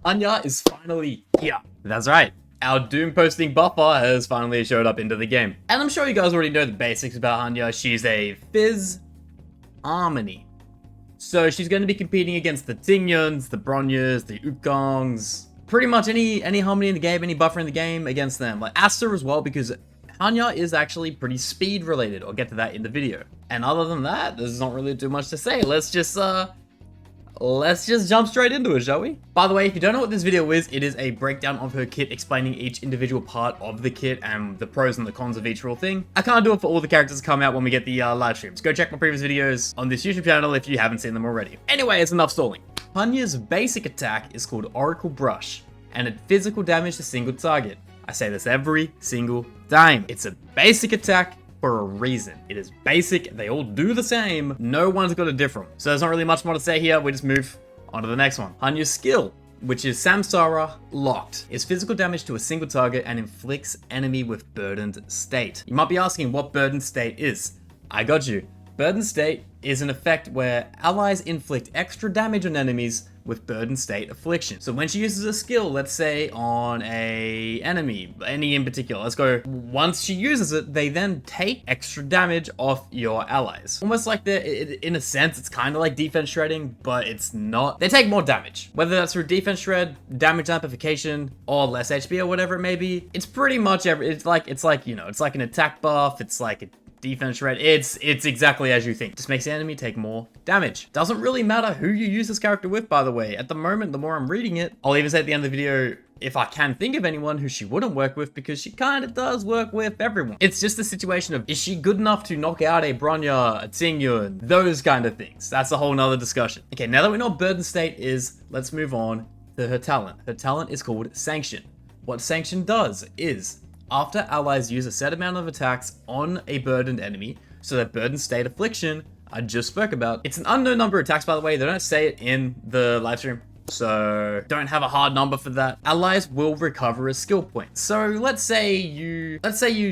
Hanya is finally here. That's right. Our Doom posting buffer has finally showed up into the game. And I'm sure you guys already know the basics about Hanya. She's a Fizz Harmony. So she's going to be competing against the Tingyuns, the Bronyas, the Ukongs, pretty much any Harmony in the game, any buffer in the game against them. Like Asta as well, because Hanya is actually pretty speed related. I'll get to that in the video. And other than that, there's not really too much to say. Let's just jump straight into it, shall we? By the way, if you don't know what this video is, it is a breakdown of her kit explaining each individual part of the kit and the pros and the cons of each real thing. I can't do it for all the characters to come out when we get the live streams. Go check my previous videos on this YouTube channel if you haven't seen them already. Anyway, it's enough stalling. Hanya's basic attack is called Oracle Brush, and it physical damage to single target. I say this every single time. It's a basic attack for a reason. It is basic, they all do the same, no one's got a different. So there's not really much more to say here, we just move on to the next one. Hanya's skill, which is Samsara Locked, is physical damage to a single target and inflicts enemy with burdened state. You might be asking what burdened state is. I got you. Burdened state is an effect where allies inflict extra damage on enemies with burdened state affliction. So when she uses a skill, let's say on a enemy, any in particular, let's go, once she uses it, they then take extra damage off your allies. Almost like in a sense, it's kind of like defense shredding, but it's not. They take more damage, whether that's through defense shred, damage amplification, or less HP or whatever it may be. It's pretty much it's like, you know, it's like an attack buff. It's like a defense shred. It's exactly as you think. Just makes the enemy take more damage. Doesn't really matter who you use this character with, by the way. At the moment, the more I'm reading it, I'll even say at the end of the video if I can think of anyone who she wouldn't work with, because she kind of does work with everyone. It's just a situation of, is she good enough to knock out a Bronya, a Tingyun, those kind of things. That's a whole nother discussion. Okay, now that we know what burden state is, let's move on to her talent. Her talent is called Sanction. What Sanction does is, after allies use a set amount of attacks on a burdened enemy, so that burdened state affliction I just spoke about. It's an unknown number of attacks, by the way. They don't say it in the live stream, so don't have a hard number for that. Allies will recover a skill point. So let's say you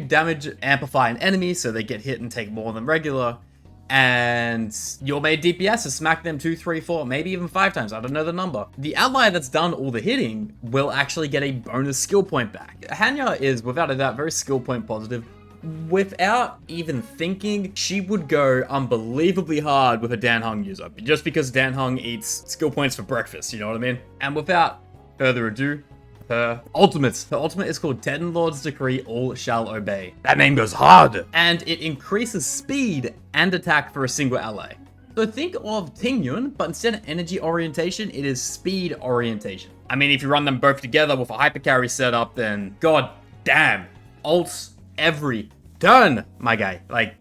damage amplify an enemy, so they get hit and take more than regular, and your main DPS has smacked them 2, 3, 4, maybe even 5 times. I don't know the number. The ally that's done all the hitting will actually get a bonus skill point back. Hanya is, without a doubt, very skill point positive. Without even thinking, she would go unbelievably hard with a Dan Hung user, just because Dan Hung eats skill points for breakfast, you know what I mean? And without further ado, her ultimate is called Ten Lord's Decree, All Shall Obey. That name goes hard! And it increases speed and attack for a single ally. So think of Tingyun, but instead of energy orientation, it is speed orientation. I mean, if you run them both together with a hypercarry setup, then god damn, ults every turn, my guy. Like,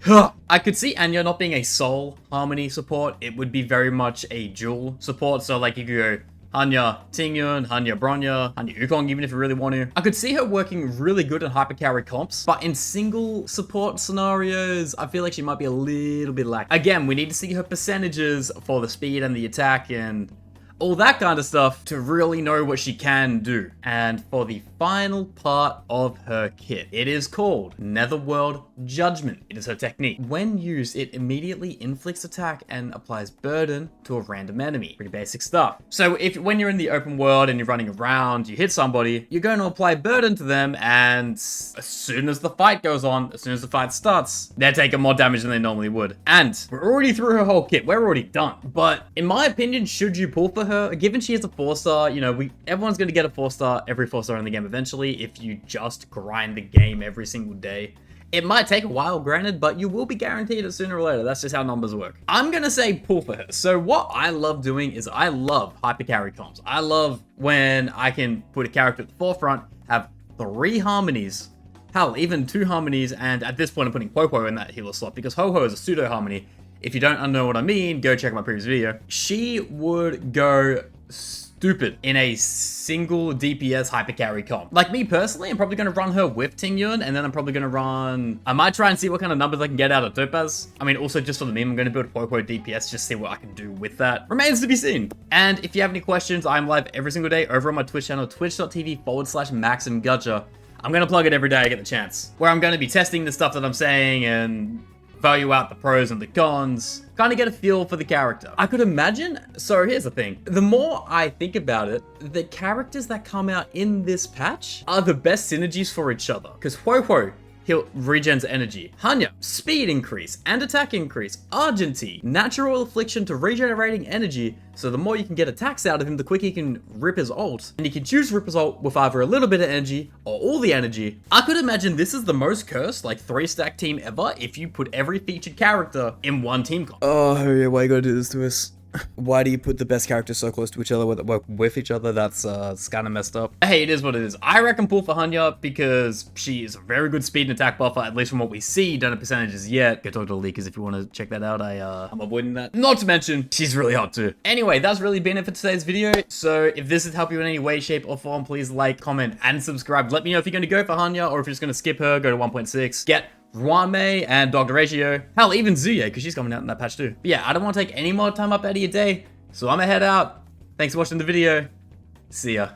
I could see Anya not being a sole Harmony support. It would be very much a dual support. So like you could go Hanya Tingyun, Hanya Bronya, Hanya Wukong, even if you really want to. I could see her working really good in hypercarry comps, but in single support scenarios, I feel like she might be a little bit lacking. Again, we need to see her percentages for the speed and the attack and all that kind of stuff to really know what she can do. And for the final part of her kit, it is called Netherworld Judgment. It is her technique. When used, it immediately inflicts attack and applies burden to a random enemy. Pretty basic stuff. So when you're in the open world and you're running around, you hit somebody, you're going to apply burden to them, and as soon as the fight goes on, as soon as the fight starts, they're taking more damage than they normally would. And we're already through her whole kit. We're already done. But in my opinion, should you pull for her, given she is a 4-star, you know, everyone's going to get a 4-star, every 4-star in the game eventually, if you just grind the game every single day. It might take a while, granted, but you will be guaranteed it sooner or later. That's just how numbers work. I'm going to say pull for her. So what I love doing is I love hypercarry comps. I love when I can put a character at the forefront, have 3 harmonies, hell, even 2 harmonies, and at this point I'm putting Popo in that healer slot, because Ho-Ho is a pseudo harmony. If you don't know what I mean, go check my previous video. She would go stupid in a single DPS hypercarry comp. Like me personally, I'm probably going to run her with Tingyun, and then I'm probably going to run... I might try and see what kind of numbers I can get out of Topaz. I mean, also just for the meme, I'm going to build Popo DPS, just see what I can do with that. Remains to be seen. And if you have any questions, I'm live every single day over on my Twitch channel, twitch.tv/MaximGacha. I'm going to plug it every day I get the chance, where I'm going to be testing the stuff that I'm saying and value out the pros and the cons, kind of get a feel for the character. I could imagine, so here's the thing, the more I think about it, the characters that come out in this patch are the best synergies for each other. Because Huo he'll regens energy. Hanya, speed increase and attack increase. Argenti, natural affliction to regenerating energy, so the more you can get attacks out of him, the quicker he can rip his ult. And you can choose rip his ult with either a little bit of energy or all the energy. I could imagine this is the most cursed, like 3-stack team ever if you put every featured character in one team comp. Oh, yeah, why you gotta do this to us? Why do you put the best characters so close to each other with each other? That's kind of messed up. Hey, it is what it is. I reckon pull for Hanya because she is a very good speed and attack buffer, at least from what we see. Don't have percentages yet. Go talk to the leakers if you want to check that out. I'm avoiding that. Not to mention, she's really hot too. Anyway, that's really been it for today's video. So if this has helped you in any way, shape, or form, please like, comment, and subscribe. Let me know if you're going to go for Hanya or if you're just going to skip her, go to 1.6. Get Ruame and Dr. Ratio. Hell, even Zuye, because she's coming out in that patch too. But yeah, I don't want to take any more time up out of your day, so I'm gonna head out. Thanks for watching the video. See ya.